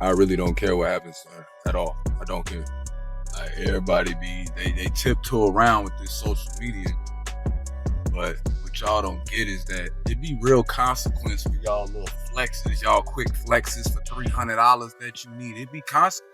I really don't care what happens to her at all. I don't care. Like everybody they tiptoe around with this social media, but what y'all don't get is that it be real consequence for y'all little flexes, y'all quick flexes for $300 that you need. It be consequence.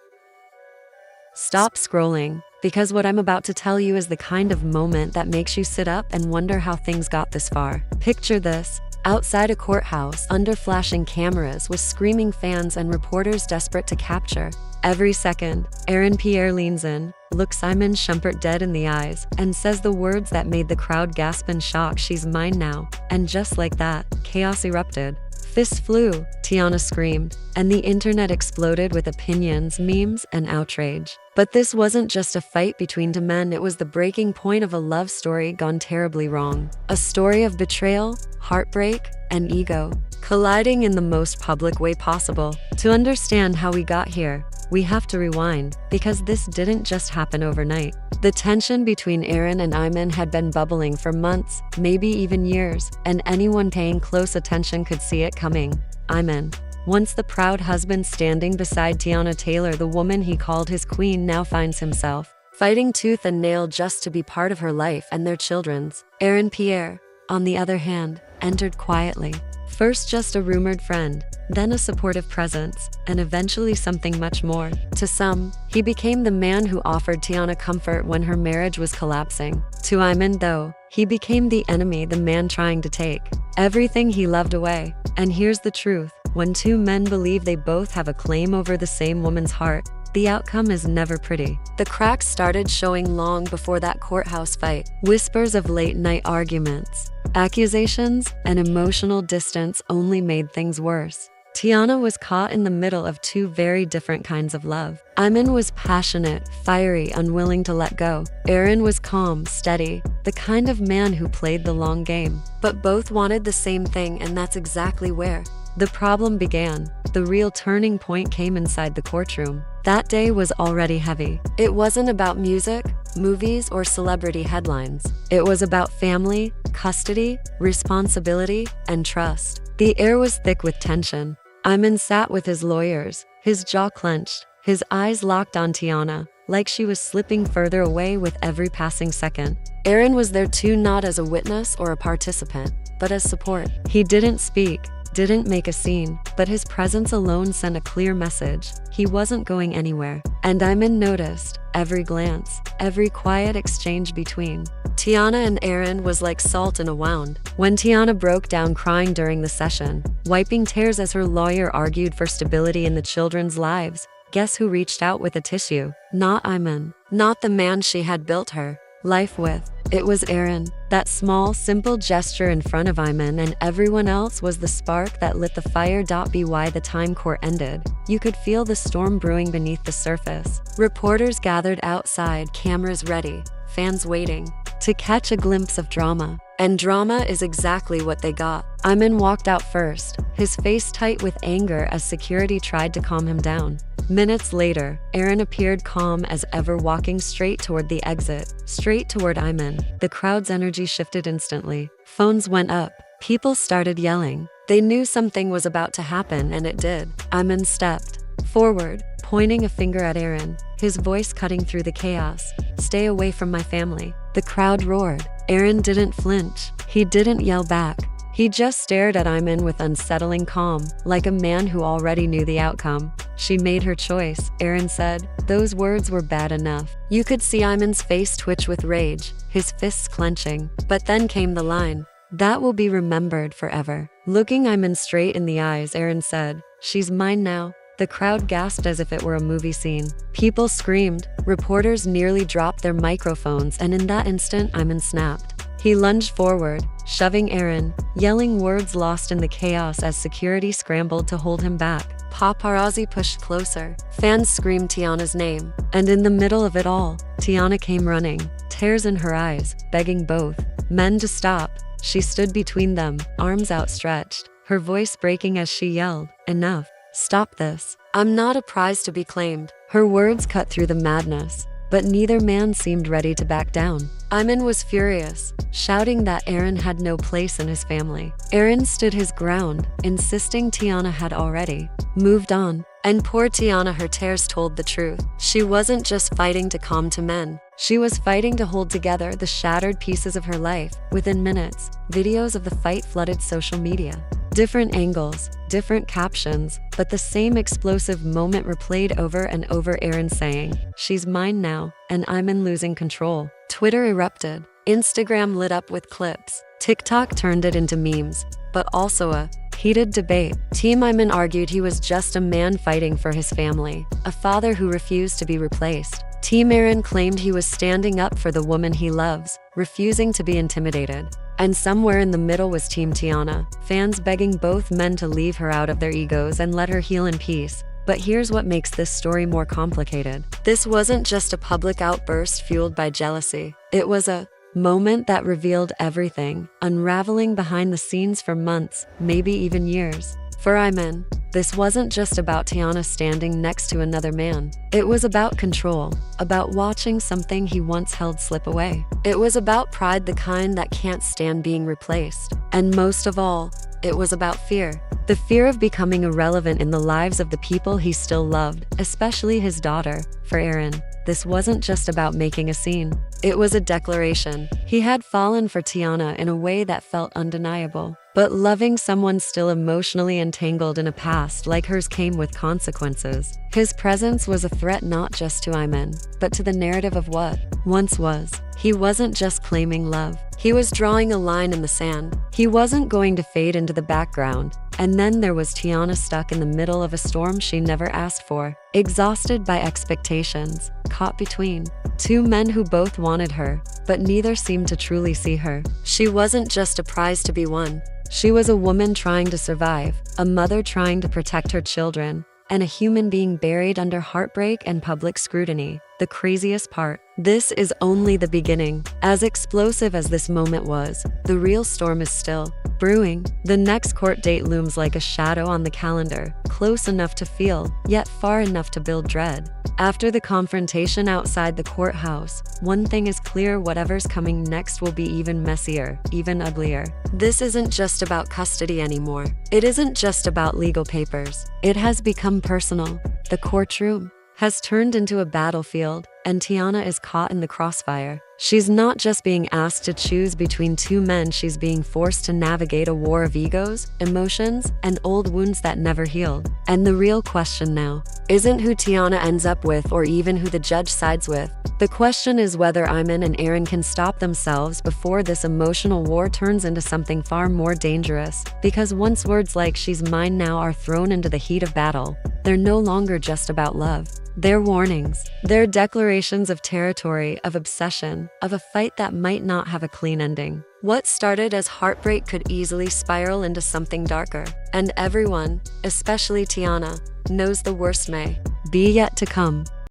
Stop scrolling, because what I'm about to tell you is the kind of moment that makes you sit up and wonder how things got this far. Picture this. Outside a courthouse, under flashing cameras, with screaming fans and reporters desperate to capture every second, Aaron Pierre leans in, looks Iman Shumpert dead in the eyes, and says the words that made the crowd gasp in shock: "She's mine now." And just like that, chaos erupted. Fists flew, Tiana screamed, and the internet exploded with opinions, memes, and outrage. But this wasn't just a fight between two men, it was the breaking point of a love story gone terribly wrong. A story of betrayal, heartbreak, and ego, colliding in the most public way possible. To understand how we got here, we have to rewind, because this didn't just happen overnight. The tension between Aaron and Iman had been bubbling for months, maybe even years, and anyone paying close attention could see it coming. Iman, once the proud husband standing beside Tiana Taylor, the woman he called his queen, now finds himself fighting tooth and nail just to be part of her life and their children's. Aaron Pierre, on the other hand, entered quietly. First just a rumored friend, then a supportive presence, and eventually something much more. To some, he became the man who offered Tiana comfort when her marriage was collapsing. To Iman, though, he became the enemy, the man trying to take everything he loved away. And here's the truth: when two men believe they both have a claim over the same woman's heart, the outcome is never pretty. The cracks started showing long before that courthouse fight. Whispers of late-night arguments, accusations, and emotional distance only made things worse. Tiana was caught in the middle of two very different kinds of love. Iman was passionate, fiery, unwilling to let go. Aaron was calm, steady, the kind of man who played the long game. But both wanted the same thing, and that's exactly where the problem began. The real turning point came inside the courtroom. That day was already heavy. It wasn't about music, movies, or celebrity headlines. It was about family, custody, responsibility, and trust. The air was thick with tension. Iman sat with his lawyers, his jaw clenched, his eyes locked on Tiana, like she was slipping further away with every passing second. Aaron was there too, not as a witness or a participant, but as support. He didn't speak, didn't make a scene, but his presence alone sent a clear message: he wasn't going anywhere. And Iman noticed every glance, every quiet exchange between Tiana and Aaron was like salt in a wound. When Tiana broke down crying during the session, wiping tears as her lawyer argued for stability in the children's lives, guess who reached out with a tissue? Not Iman, not the man she had built her life with. It was Aaron. That small, simple gesture in front of Iman and everyone else was the spark that lit the fire. By the time court ended, you could feel the storm brewing beneath the surface. Reporters gathered outside, cameras ready, fans waiting to catch a glimpse of drama. And drama is exactly what they got. Iman walked out first, his face tight with anger as security tried to calm him down. Minutes later, Aaron appeared calm as ever, walking straight toward the exit, straight toward Iman. The crowd's energy shifted instantly. Phones went up. People started yelling. They knew something was about to happen, and it did. Iman stepped forward, pointing a finger at Aaron, his voice cutting through the chaos. "Stay away from my family." The crowd roared. Aaron didn't flinch. He didn't yell back. He just stared at Iman with unsettling calm, like a man who already knew the outcome. "She made her choice," Aaron said. Those words were bad enough. You could see Iman's face twitch with rage, his fists clenching. But then came the line that will be remembered forever. Looking Iman straight in the eyes, Aaron said, "She's mine now." The crowd gasped as if it were a movie scene. People screamed, reporters nearly dropped their microphones, and in that instant, Iman snapped. He lunged forward, shoving Aaron, yelling words lost in the chaos as security scrambled to hold him back. Paparazzi pushed closer. Fans screamed Tiana's name. And in the middle of it all, Tiana came running, tears in her eyes, begging both men to stop. She stood between them, arms outstretched, her voice breaking as she yelled, "Enough. Stop this. I'm not a prize to be claimed." Her words cut through the madness, but neither man seemed ready to back down. Iman was furious, shouting that Aaron had no place in his family. Aaron stood his ground, insisting Tiana had already moved on. And poor Tiana, her tears told the truth. She wasn't just fighting to calm to men. She was fighting to hold together the shattered pieces of her life. Within minutes, videos of the fight flooded social media. Different angles, different captions, but the same explosive moment replayed over and over. Aaron saying, "She's mine now, and I'm in losing control." Twitter erupted. Instagram lit up with clips. TikTok turned it into memes, but also a heated debate. Team Iman argued he was just a man fighting for his family, a father who refused to be replaced. Team Aaron claimed he was standing up for the woman he loves, refusing to be intimidated. And somewhere in the middle was Team Tiana, fans begging both men to leave her out of their egos and let her heal in peace. But here's what makes this story more complicated. This wasn't just a public outburst fueled by jealousy. It was a moment that revealed everything, unraveling behind the scenes for months, maybe even years. For Iman, this wasn't just about Tiana standing next to another man. It was about control, about watching something he once held slip away. It was about pride, the kind that can't stand being replaced. And most of all, it was about fear. The fear of becoming irrelevant in the lives of the people he still loved, especially his daughter. For Aaron, this wasn't just about making a scene. It was a declaration. He had fallen for Tiana in a way that felt undeniable. But loving someone still emotionally entangled in a past like hers came with consequences. His presence was a threat not just to Iman, but to the narrative of what once was. He wasn't just claiming love. He was drawing a line in the sand. He wasn't going to fade into the background. And then there was Tiana, stuck in the middle of a storm she never asked for, exhausted by expectations, caught between two men who both wanted her, but neither seemed to truly see her. She wasn't just a prize to be won. She was a woman trying to survive, a mother trying to protect her children, and a human being buried under heartbreak and public scrutiny. The craziest part, this is only the beginning. As explosive as this moment was, the real storm is still brewing. The next court date looms like a shadow on the calendar, close enough to feel, yet far enough to build dread. After the confrontation outside the courthouse, one thing is clear: whatever's coming next will be even messier, even uglier. This isn't just about custody anymore. It isn't just about legal papers. It has become personal. The courtroom has turned into a battlefield, and Tiana is caught in the crossfire. She's not just being asked to choose between two men, she's being forced to navigate a war of egos, emotions, and old wounds that never healed. And the real question now isn't who Tiana ends up with or even who the judge sides with. The question is whether Iman and Aaron can stop themselves before this emotional war turns into something far more dangerous. Because once words like "she's mine now" are thrown into the heat of battle, they're no longer just about love. They're warnings. They're declarations of territory, of obsession, of a fight that might not have a clean ending. What started as heartbreak could easily spiral into something darker. And everyone, especially Tiana, knows the worst may be yet to come.